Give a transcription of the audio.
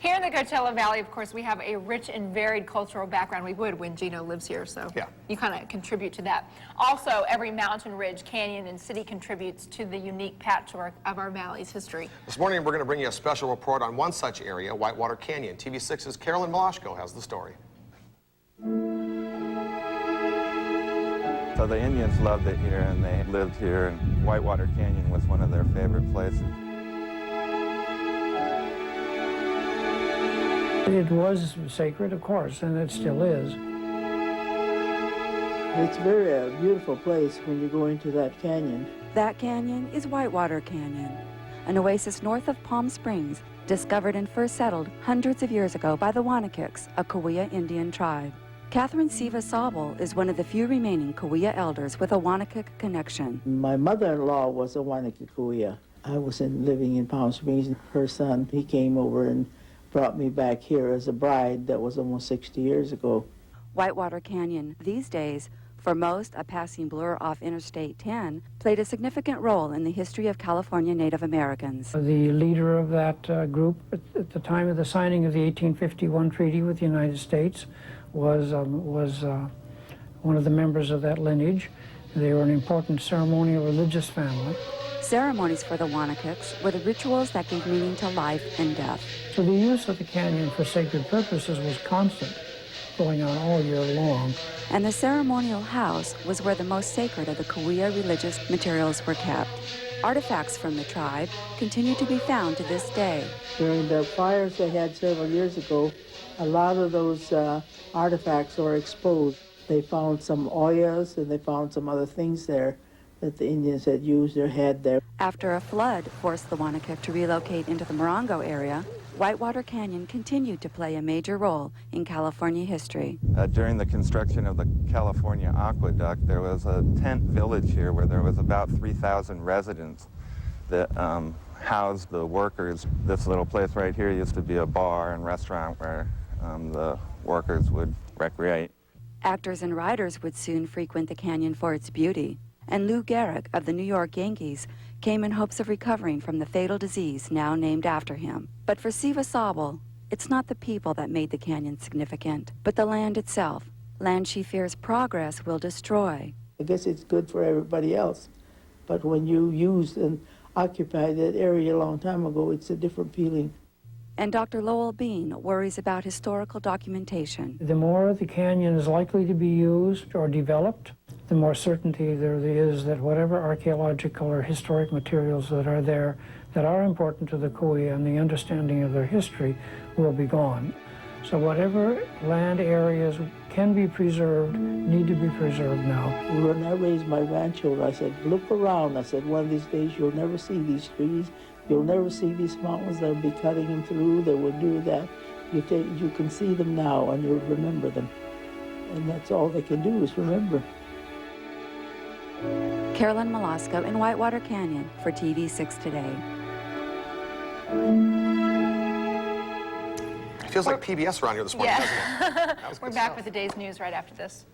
Here in the Coachella Valley, of course, we have a rich and varied cultural background. We would when Gino lives here, so yeah, you kind of contribute to that. Also, every mountain, ridge, canyon, and city contributes to the unique patchwork of our valley's history. This morning, we're going to bring you a special report on one such area, Whitewater Canyon. TV6's Carolyn Malashko has the story. So the Indians loved it here, and they lived here, and Whitewater Canyon was one of their favorite places. It was sacred, of course, and it still is. It's a beautiful place when you go into that canyon. That canyon is Whitewater Canyon, an oasis north of Palm Springs, discovered and first settled hundreds of years ago by the Wanakiks, a Cahuilla Indian tribe. Catherine Siva Sabel is one of the few remaining Cahuilla elders with a Wanakik connection. My mother-in-law was a Wanakik Cahuilla. I was living in Palm Springs. Her son, he came over and brought me back here as a bride. That was almost 60 years ago. Whitewater Canyon, these days, for most a passing blur off Interstate 10, played a significant role in the history of California Native Americans. The leader of that group at the time of the signing of the 1851 treaty with the United States was one of the members of that lineage. They were an important ceremonial religious family. Ceremonies for the Wanakiks were the rituals that gave meaning to life and death. So the use of the canyon for sacred purposes was constant, going on all year long. And the ceremonial house was where the most sacred of the Cahuilla religious materials were kept. Artifacts from the tribe continue to be found to this day. During the fires they had several years ago, a lot of those artifacts were exposed. They found some oyas and they found some other things there that the Indians had used or had there. After a flood forced the Wanakik to relocate into the Morongo area, Whitewater Canyon continued to play a major role in California history. During the construction of the California Aqueduct, there was a tent village here where there was about 3,000 residents that housed the workers. This little place right here used to be a bar and restaurant where the workers would recreate. Actors and writers would soon frequent the canyon for its beauty, and Lou Gehrig of the New York Yankees came in hopes of recovering from the fatal disease now named after him. But for Siva Sabel, it's not the people that made the canyon significant, but the land itself, land she fears progress will destroy. I guess it's good for everybody else, but when you used and occupied that area a long time ago, it's a different feeling. And Dr. Lowell Bean worries about historical documentation. The more the canyon is likely to be used or developed, the more certainty there is that whatever archaeological or historic materials that are there that are important to the Cahuilla and the understanding of their history will be gone. So whatever land areas can be preserved need to be preserved now. When I raised my grandchildren, I said, look around. I said, one of these days you'll never see these trees. You'll never see these mountains. They'll be cutting them through. They will do that. You can see them now and you'll remember them. And that's all they can do is remember. Carolyn Malashko in Whitewater Canyon for TV6 Today. It feels like PBS around here this morning, doesn't it? That was We're good back stuff. with the day's news right after this.